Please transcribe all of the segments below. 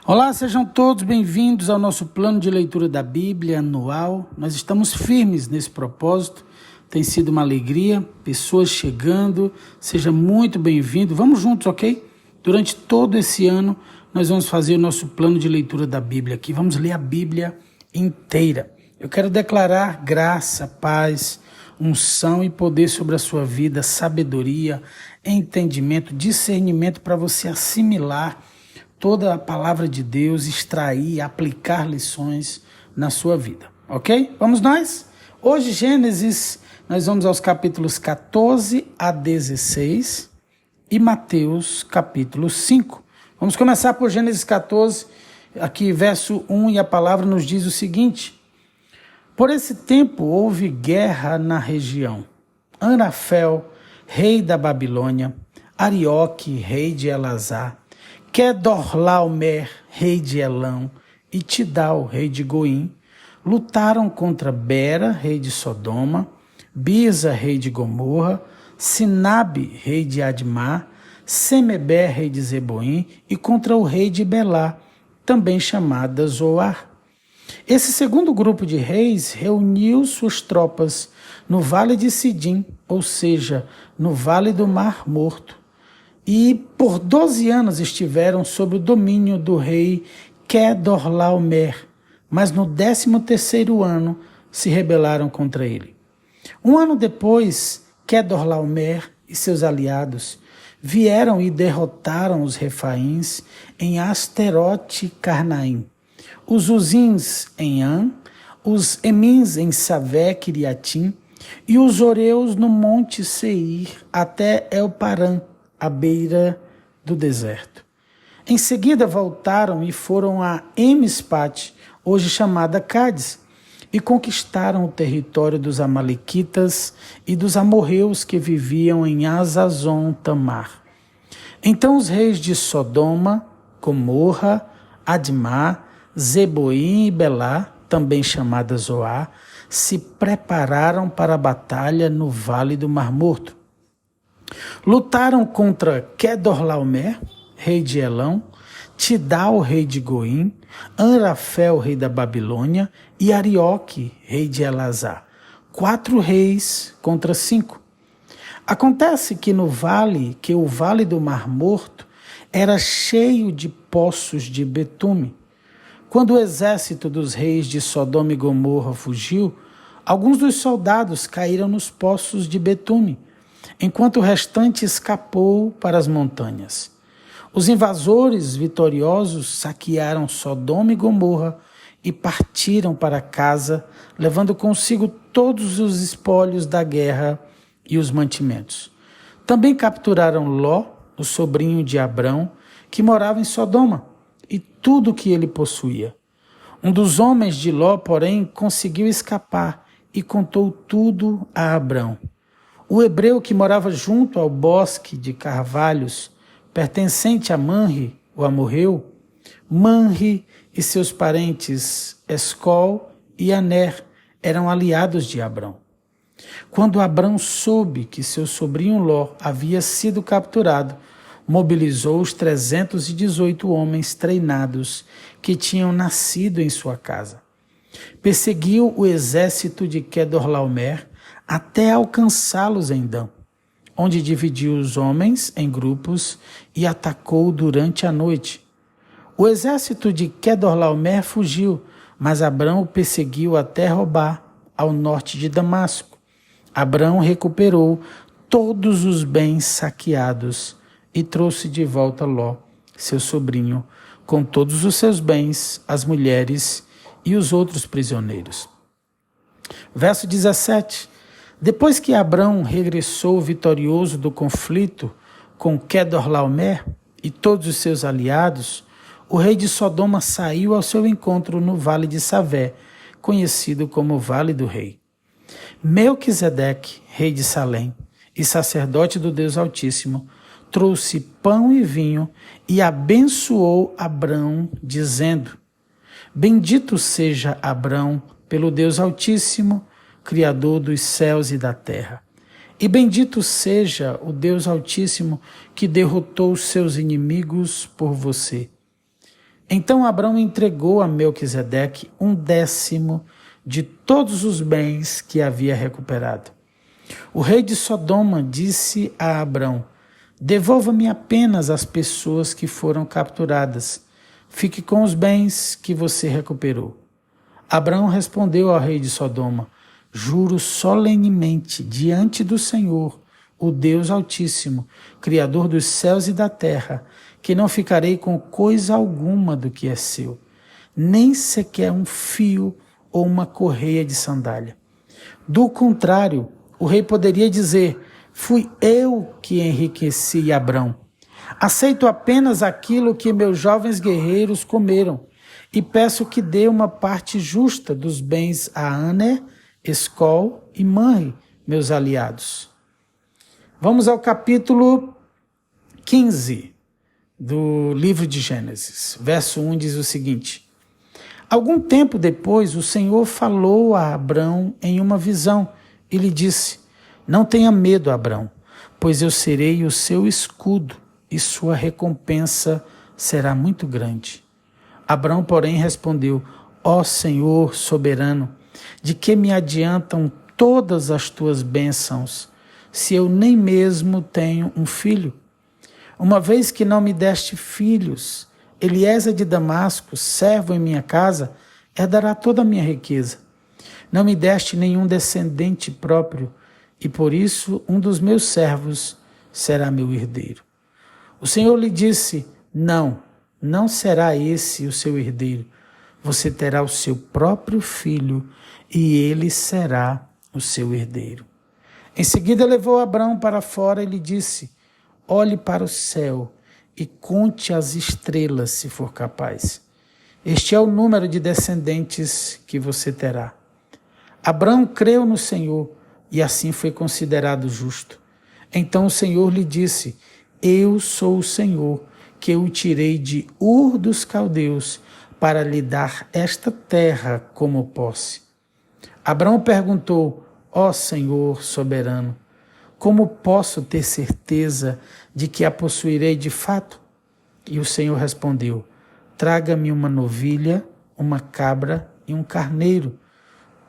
Olá, sejam todos bem-vindos ao nosso plano de leitura da Bíblia anual. Nós estamos firmes nesse propósito, tem sido uma alegria, pessoas chegando, seja muito bem-vindo. Vamos juntos, ok? Durante todo esse ano, nós vamos fazer o nosso plano de leitura da Bíblia aqui, vamos ler a Bíblia inteira. Eu quero declarar graça, paz, unção e poder sobre a sua vida, sabedoria, entendimento, discernimento para você assimilar toda a palavra de Deus, extrair, aplicar lições na sua vida, ok? Vamos nós? Hoje, Gênesis, nós vamos aos capítulos 14 a 16 e Mateus, capítulo 5. Vamos começar por Gênesis 14, aqui verso 1, e a palavra nos diz o seguinte: Por esse tempo houve guerra na região. Anrafel, rei da Babilônia, Arioque, rei de Elazar, Quedorlaomer, rei de Elão, e Tidal, rei de Goim, lutaram contra Bera, rei de Sodoma, Birza, rei de Gomorra, Sinabe, rei de Admá, Semeber, rei de Zeboim, e contra o rei de Belá, também chamada Zoar. Esse segundo grupo de reis reuniu suas tropas no vale de Sidim, ou seja, no vale do Mar Morto, e por 12 anos estiveram sob o domínio do rei Quedorlaomer, mas no 13º ano se rebelaram contra ele. Um ano depois, Quedorlaomer e seus aliados vieram e derrotaram os Refaíns em Asterote Carnaim, os Uzins em An, os Emins em Savé Kiriatim e os Oreus no monte Seir até El-Parã, à beira do deserto. Em seguida voltaram e foram a Emispate, hoje chamada Cádiz, e conquistaram o território dos Amalequitas e dos amorreus que viviam em Azazon Tamar. Então os reis de Sodoma, Gomorra, Admá, Zeboim e Belá, também chamada Zoar, se prepararam para a batalha no Vale do Mar Morto. Lutaram contra Quedorlaomer, rei de Elão, Tidal, rei de Goim, Anrafel, rei da Babilônia, e Arioque, rei de Elazar. 4 reis contra 5. Acontece que o vale do Mar Morto era cheio de poços de betume. Quando o exército dos reis de Sodoma e Gomorra fugiu, alguns dos soldados caíram nos poços de betume, enquanto o restante escapou para as montanhas. Os invasores vitoriosos saquearam Sodoma e Gomorra e partiram para casa, levando consigo todos os espólios da guerra e os mantimentos. Também capturaram Ló, o sobrinho de Abrão, que morava em Sodoma, e tudo o que ele possuía. Um dos homens de Ló, porém, conseguiu escapar e contou tudo a Abrão. O hebreu que morava junto ao bosque de carvalhos, pertencente a Manre, o amorreu, Manre e seus parentes Escol e Aner eram aliados de Abrão. Quando Abrão soube que seu sobrinho Ló havia sido capturado, mobilizou os 318 homens treinados que tinham nascido em sua casa. Perseguiu o exército de Quedorlaomer até alcançá-los em Dan, onde dividiu os homens em grupos e atacou durante a noite. O exército de Quedorlaomer fugiu, mas Abrão o perseguiu até Robá, ao norte de Damasco. Abrão recuperou todos os bens saqueados e trouxe de volta Ló, seu sobrinho, com todos os seus bens, as mulheres e os outros prisioneiros. Verso 17. Depois que Abrão regressou vitorioso do conflito com Quedorlaomer e todos os seus aliados, o rei de Sodoma saiu ao seu encontro no vale de Savé, conhecido como Vale do Rei. Melquisedeque, rei de Salém e sacerdote do Deus Altíssimo, trouxe pão e vinho e abençoou Abrão, dizendo: Bendito seja Abrão pelo Deus Altíssimo, Criador dos céus e da terra. E bendito seja o Deus Altíssimo que derrotou os seus inimigos por você. Então Abrão entregou a Melquisedeque 1/10 de todos os bens que havia recuperado. O rei de Sodoma disse a Abrão: devolva-me apenas as pessoas que foram capturadas. Fique com os bens que você recuperou. Abrão respondeu ao rei de Sodoma: juro solenemente diante do Senhor, o Deus Altíssimo, Criador dos céus e da terra, que não ficarei com coisa alguma do que é seu, nem sequer um fio ou uma correia de sandália. Do contrário, o rei poderia dizer: fui eu que enriqueci Abrão. Aceito apenas aquilo que meus jovens guerreiros comeram e peço que dê uma parte justa dos bens a Aner, Escol e Manre, meus aliados. Vamos ao capítulo 15 do livro de Gênesis. Verso 1 diz o seguinte: algum tempo depois, o Senhor falou a Abrão em uma visão e lhe disse: não tenha medo, Abrão, pois eu serei o seu escudo e sua recompensa será muito grande. Abrão, porém, respondeu: ó Senhor soberano, de que me adiantam todas as tuas bênçãos, se eu nem mesmo tenho um filho? Uma vez que não me deste filhos, Eliezer de Damasco, servo em minha casa, herdará toda a minha riqueza. Não me deste nenhum descendente próprio, e por isso um dos meus servos será meu herdeiro. O Senhor lhe disse: não será esse o seu herdeiro. Você terá o seu próprio filho, e ele será o seu herdeiro. Em seguida levou Abrão para fora e lhe disse: olhe para o céu e conte as estrelas, se for capaz. Este é o número de descendentes que você terá. Abrão creu no Senhor e assim foi considerado justo. Então o Senhor lhe disse: eu sou o Senhor, que o tirei de Ur dos Caldeus para lhe dar esta terra como posse. Abrão perguntou: ó Senhor soberano, como posso ter certeza de que a possuirei de fato? E o Senhor respondeu: traga-me uma novilha, uma cabra e um carneiro,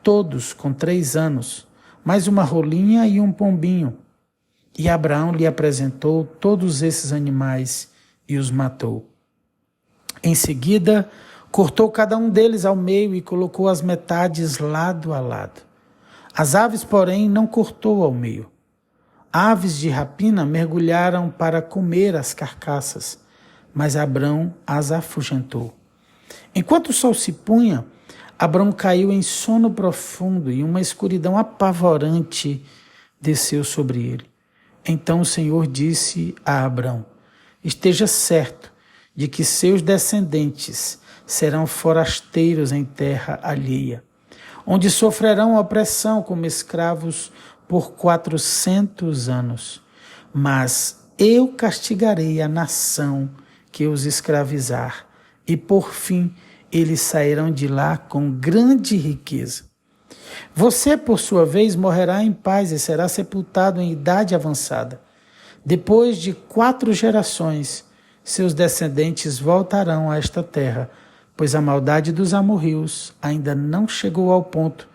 todos com 3 anos, mais uma rolinha e um pombinho. E Abraão lhe apresentou todos esses animais e os matou. Em seguida, cortou cada um deles ao meio e colocou as metades lado a lado. As aves, porém, não cortou ao meio. Aves de rapina mergulharam para comer as carcaças, mas Abrão as afugentou. Enquanto o sol se punha, Abrão caiu em sono profundo e uma escuridão apavorante desceu sobre ele. Então o Senhor disse a Abrão: esteja certo de que seus descendentes serão forasteiros em terra alheia, onde sofrerão opressão como escravos por 400 anos. Mas eu castigarei a nação que os escravizar, e por fim eles sairão de lá com grande riqueza. Você, por sua vez, morrerá em paz e será sepultado em idade avançada. Depois de 4 gerações, seus descendentes voltarão a esta terra, pois a maldade dos amorreus ainda não chegou ao ponto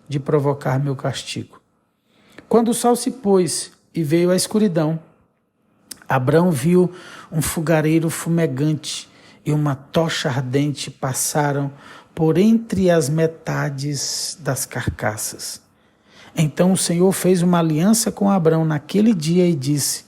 de provocar meu castigo. Quando o sol se pôs e veio a escuridão, Abrão viu um fogareiro fumegante e uma tocha ardente passaram por entre as metades das carcaças. Então o Senhor fez uma aliança com Abrão naquele dia e disse: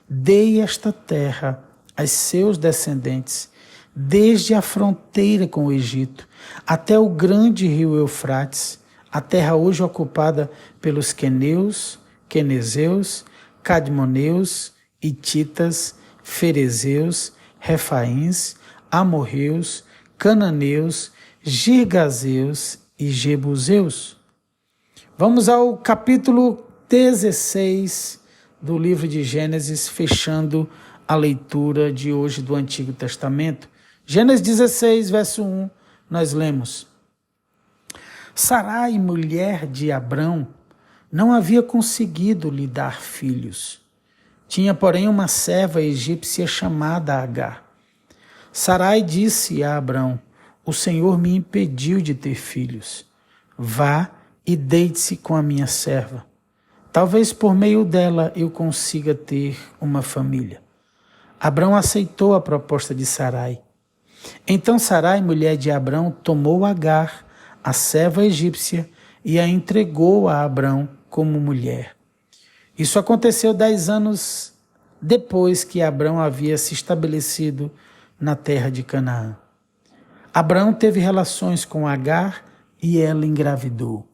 dei esta terra a seus descendentes, desde a fronteira com o Egito até o grande rio Eufrates, a terra hoje ocupada pelos queneus, quenezeus, cadmoneus, hititas, ferezeus, refaíns, amorreus, cananeus, girgazeus e jebuseus. Vamos ao capítulo 16 do livro de Gênesis, fechando a leitura de hoje do Antigo Testamento. Gênesis 16, verso 1, nós lemos: Sarai, mulher de Abrão, não havia conseguido lhe dar filhos. Tinha, porém, uma serva egípcia chamada Agar. Sarai disse a Abrão: o Senhor me impediu de ter filhos. Vá e deite-se com a minha serva. Talvez por meio dela eu consiga ter uma família. Abrão aceitou a proposta de Sarai. Então Sarai, mulher de Abrão, tomou Agar, a serva egípcia, e a entregou a Abrão como mulher. Isso aconteceu 10 anos depois que Abrão havia se estabelecido na terra de Canaã. Abrão teve relações com Agar e ela engravidou.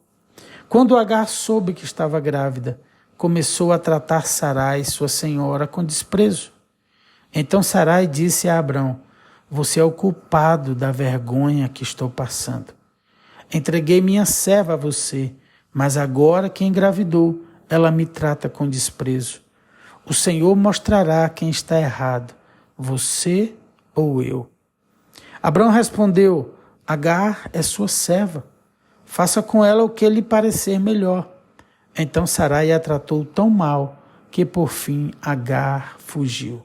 Quando Agar soube que estava grávida, começou a tratar Sarai, sua senhora, com desprezo. Então Sarai disse a Abrão: você é o culpado da vergonha que estou passando. Entreguei minha serva a você, mas agora que engravidou, ela me trata com desprezo. O Senhor mostrará quem está errado, você ou eu. Abrão respondeu: Agar é sua serva. Faça com ela o que lhe parecer melhor. Então Sarai a tratou tão mal que por fim Agar fugiu.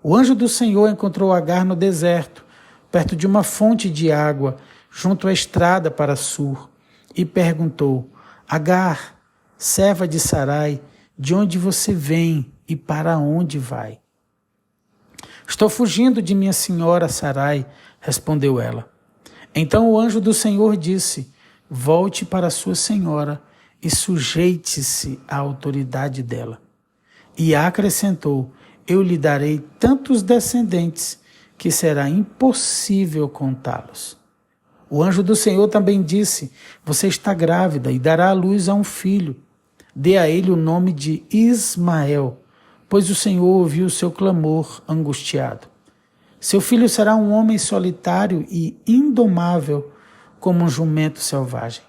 O anjo do Senhor encontrou Agar no deserto, perto de uma fonte de água, junto à estrada para Sur, e perguntou: Agar, serva de Sarai, de onde você vem e para onde vai? Estou fugindo de minha senhora Sarai, respondeu ela. Então o anjo do Senhor disse: volte para sua senhora e sujeite-se à autoridade dela. E acrescentou: eu lhe darei tantos descendentes que será impossível contá-los. O anjo do Senhor também disse: você está grávida e dará à luz a um filho. Dê a ele o nome de Ismael, pois o Senhor ouviu o seu clamor angustiado. Seu filho será um homem solitário e indomável, como um jumento selvagem.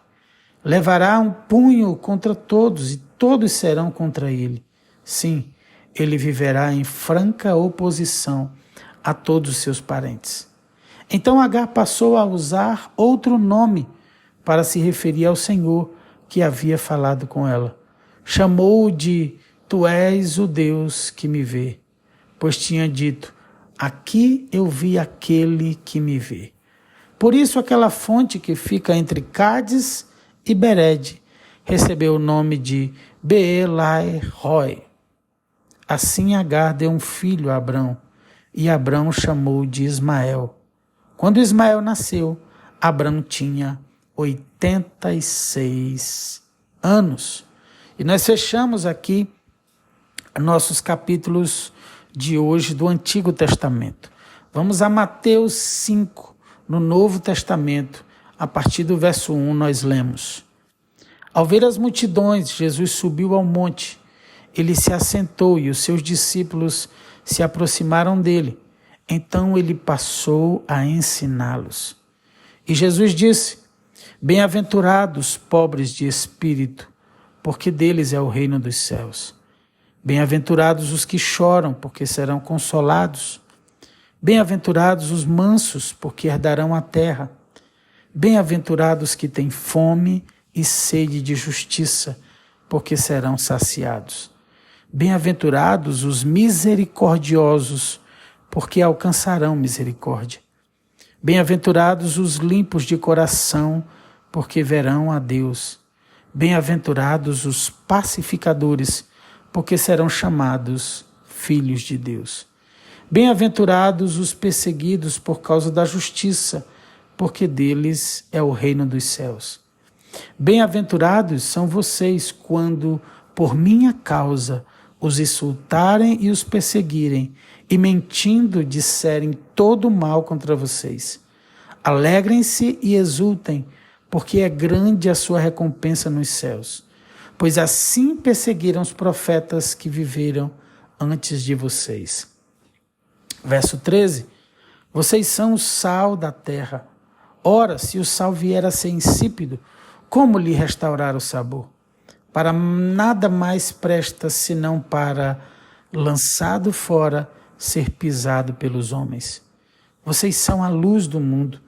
Levará um punho contra todos e todos serão contra ele. Sim, ele viverá em franca oposição a todos os seus parentes. Então Agar passou a usar outro nome para se referir ao Senhor que havia falado com ela. Chamou-o de Tu és o Deus que me vê, pois tinha dito: aqui eu vi aquele que me vê. Por isso aquela fonte que fica entre Cádiz e Bered recebeu o nome de Beelai-roi. Assim Agar deu um filho a Abrão, e Abrão chamou de Ismael. Quando Ismael nasceu, Abrão tinha 86 anos. E nós fechamos aqui nossos capítulos de hoje do Antigo Testamento. Vamos a Mateus 5, no Novo Testamento, a partir do verso 1 nós lemos: ao ver as multidões, Jesus subiu ao monte. Ele se assentou e os seus discípulos se aproximaram dele. Então ele passou a ensiná-los. E Jesus disse: bem-aventurados pobres de espírito, porque deles é o reino dos céus. Bem-aventurados os que choram, porque serão consolados. Bem-aventurados os mansos, porque herdarão a terra. Bem-aventurados que têm fome e sede de justiça, porque serão saciados. Bem-aventurados os misericordiosos, porque alcançarão misericórdia. Bem-aventurados os limpos de coração, porque verão a Deus. Bem-aventurados os pacificadores, porque serão chamados filhos de Deus. Bem-aventurados os perseguidos por causa da justiça, porque deles é o reino dos céus. Bem-aventurados são vocês quando, por minha causa, os insultarem e os perseguirem, e mentindo disserem todo o mal contra vocês. Alegrem-se e exultem, porque é grande a sua recompensa nos céus. Pois assim perseguiram os profetas que viveram antes de vocês. Verso 13. Vocês são o sal da terra. Ora, se o sal vier a ser insípido, como lhe restaurar o sabor? Para nada mais presta senão para, lançado fora, ser pisado pelos homens. Vocês são a luz do mundo.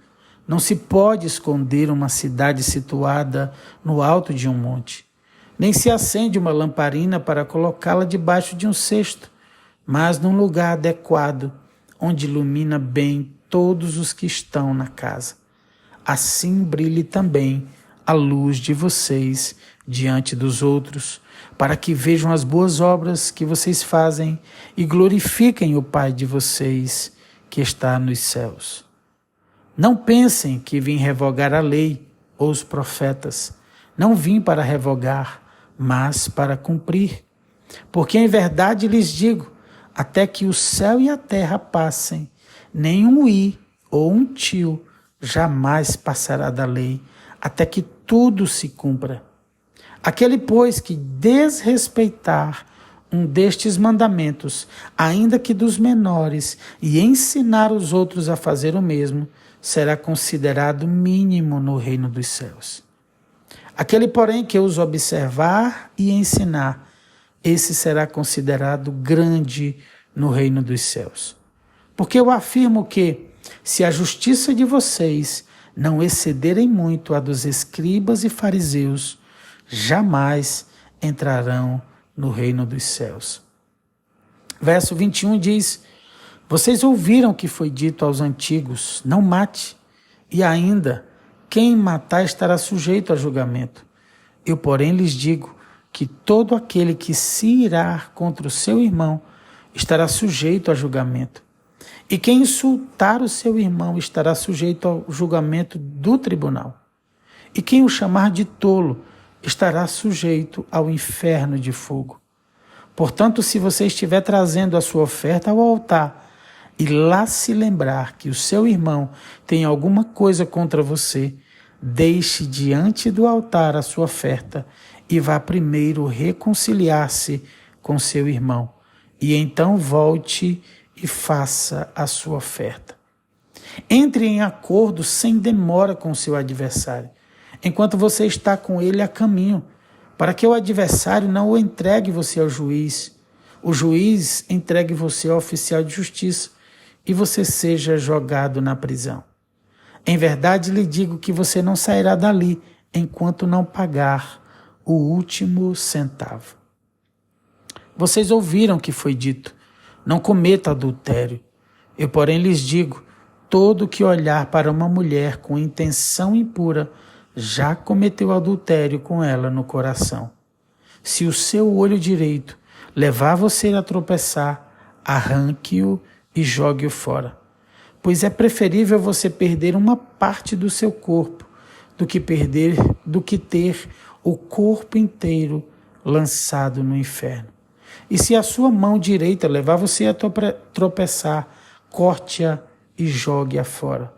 Não se pode esconder uma cidade situada no alto de um monte. Nem se acende uma lamparina para colocá-la debaixo de um cesto, mas num lugar adequado, onde ilumina bem todos os que estão na casa. Assim brilhe também a luz de vocês diante dos outros, para que vejam as boas obras que vocês fazem e glorifiquem o Pai de vocês que está nos céus. Não pensem que vim revogar a lei ou os profetas. Não vim para revogar, mas para cumprir. Porque em verdade lhes digo, até que o céu e a terra passem, nem um i ou um tio jamais passará da lei, até que tudo se cumpra. Aquele, pois, que desrespeitar um destes mandamentos, ainda que dos menores, e ensinar os outros a fazer o mesmo, será considerado mínimo no reino dos céus. Aquele, porém, que os observar e ensinar, esse será considerado grande no reino dos céus. Porque eu afirmo que, se a justiça de vocês não excederem muito a dos escribas e fariseus, jamais entrarão no reino dos céus. Verso 21 diz: vocês ouviram que foi dito aos antigos, não mate, e ainda, quem matar estará sujeito a julgamento. Eu, porém, lhes digo que todo aquele que se irar contra o seu irmão estará sujeito a julgamento. E quem insultar o seu irmão estará sujeito ao julgamento do tribunal. E quem o chamar de tolo estará sujeito ao inferno de fogo. Portanto, se você estiver trazendo a sua oferta ao altar e lá se lembrar que o seu irmão tem alguma coisa contra você, deixe diante do altar a sua oferta e vá primeiro reconciliar-se com seu irmão, e então volte e faça a sua oferta. Entre em acordo sem demora com seu adversário, enquanto você está com ele a caminho, para que o adversário não o entregue você ao juiz, o juiz entregue você ao oficial de justiça e você seja jogado na prisão. Em verdade lhe digo que você não sairá dali enquanto não pagar o último centavo. Vocês ouviram que foi dito, não cometa adultério. Eu, porém, lhes digo, todo que olhar para uma mulher com intenção impura já cometeu adultério com ela no coração. Se o seu olho direito levar você a tropeçar, arranque-o e jogue-o fora. Pois é preferível você perder uma parte do seu corpo do que ter o corpo inteiro lançado no inferno. E se a sua mão direita levar você a tropeçar, corte-a e jogue-a fora.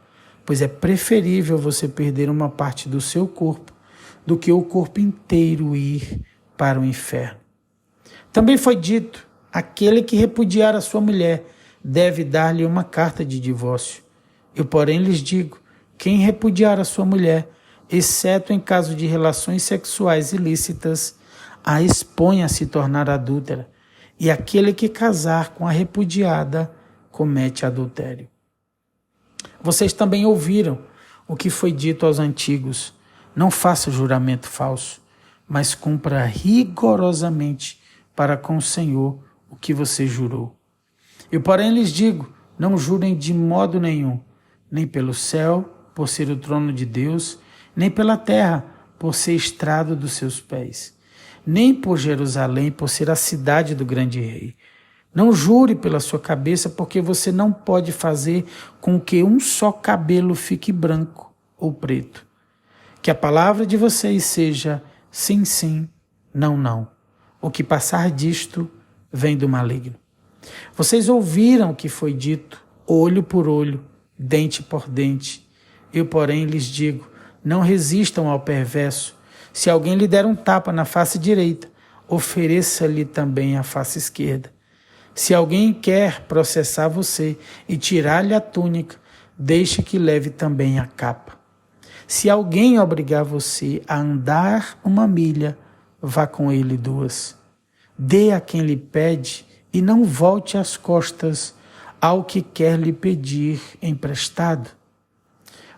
Pois é preferível você perder uma parte do seu corpo do que o corpo inteiro ir para o inferno. Também foi dito, aquele que repudiar a sua mulher deve dar-lhe uma carta de divórcio. Eu, porém, lhes digo, quem repudiar a sua mulher, exceto em caso de relações sexuais ilícitas, a expõe a se tornar adúltera, e aquele que casar com a repudiada comete adultério. Vocês também ouviram o que foi dito aos antigos, não faça juramento falso, mas cumpra rigorosamente para com o Senhor o que você jurou. Eu, porém, lhes digo, não jurem de modo nenhum, nem pelo céu, por ser o trono de Deus, nem pela terra, por ser estrado dos seus pés, nem por Jerusalém, por ser a cidade do grande rei. Não jure pela sua cabeça, porque você não pode fazer com que um só cabelo fique branco ou preto. Que a palavra de vocês seja sim, sim, não, não. O que passar disto vem do maligno. Vocês ouviram o que foi dito, olho por olho, dente por dente. Eu, porém, lhes digo, não resistam ao perverso. Se alguém lhe der um tapa na face direita, ofereça-lhe também a face esquerda. Se alguém quer processar você e tirar-lhe a túnica, deixe que leve também a capa. Se alguém obrigar você a andar 1 milha, vá com ele 2. Dê a quem lhe pede e não volte as costas ao que quer lhe pedir emprestado.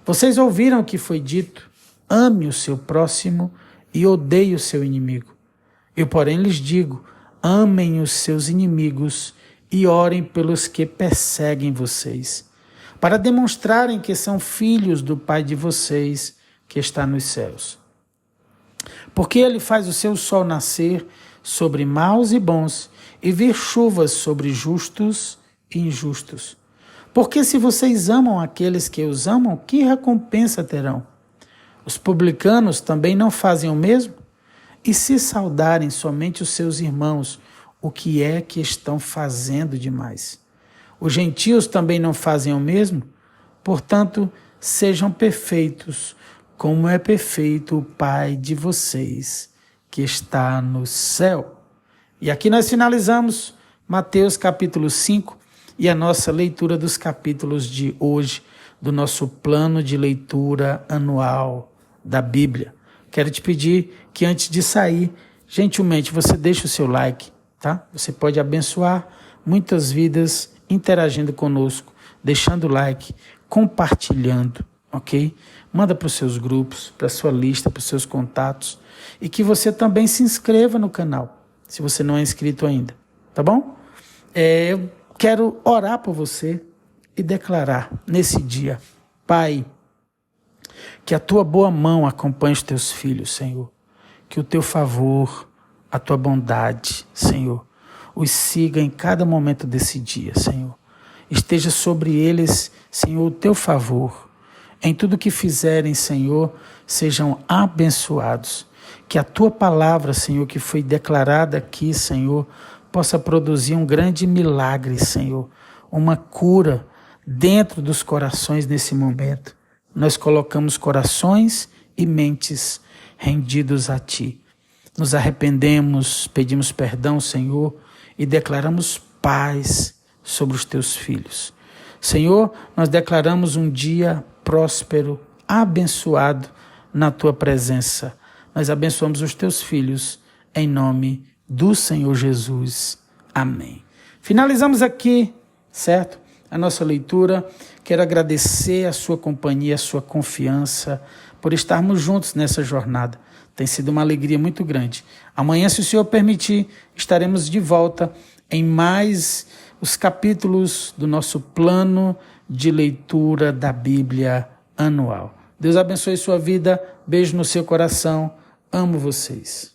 Vocês ouviram o que foi dito, ame o seu próximo e odeie o seu inimigo. Eu, porém, lhes digo, amem os seus inimigos e orem pelos que perseguem vocês, para demonstrarem que são filhos do Pai de vocês que está nos céus. Porque ele faz o seu sol nascer sobre maus e bons e vir chuvas sobre justos e injustos. Porque se vocês amam aqueles que os amam, que recompensa terão? Os publicanos também não fazem o mesmo? E se saudarem somente os seus irmãos, o que é que estão fazendo demais? Os gentios também não fazem o mesmo? Portanto, sejam perfeitos, como é perfeito o Pai de vocês, que está no céu. E aqui nós finalizamos Mateus capítulo 5 e a nossa leitura dos capítulos de hoje, do nosso plano de leitura anual da Bíblia. Quero te pedir que antes de sair, gentilmente, você deixe o seu like, tá? Você pode abençoar muitas vidas interagindo conosco, deixando o like, compartilhando, ok? Manda para os seus grupos, para a sua lista, para os seus contatos, e que você também se inscreva no canal, se você não é inscrito ainda, tá bom? Eu quero orar por você e declarar nesse dia: Pai, que a tua boa mão acompanhe os teus filhos, Senhor, que o teu favor, a tua bondade, Senhor, os siga em cada momento desse dia, Senhor. Esteja sobre eles, Senhor, o teu favor. Em tudo que fizerem, Senhor, sejam abençoados. Que a tua palavra, Senhor, que foi declarada aqui, Senhor, possa produzir um grande milagre, Senhor. Uma cura dentro dos corações nesse momento. Nós colocamos corações e mentes rendidos a Ti. Nos arrependemos, pedimos perdão, Senhor, e declaramos paz sobre os Teus filhos. Senhor, nós declaramos um dia próspero, abençoado na Tua presença. Nós abençoamos os Teus filhos, em nome do Senhor Jesus. Amém. Finalizamos aqui, certo? A nossa leitura. Quero agradecer a sua companhia, a sua confiança, por estarmos juntos nessa jornada. Tem sido uma alegria muito grande. Amanhã, se o Senhor permitir, estaremos de volta em mais os capítulos do nosso plano de leitura da Bíblia anual. Deus abençoe sua vida. Beijo no seu coração. Amo vocês.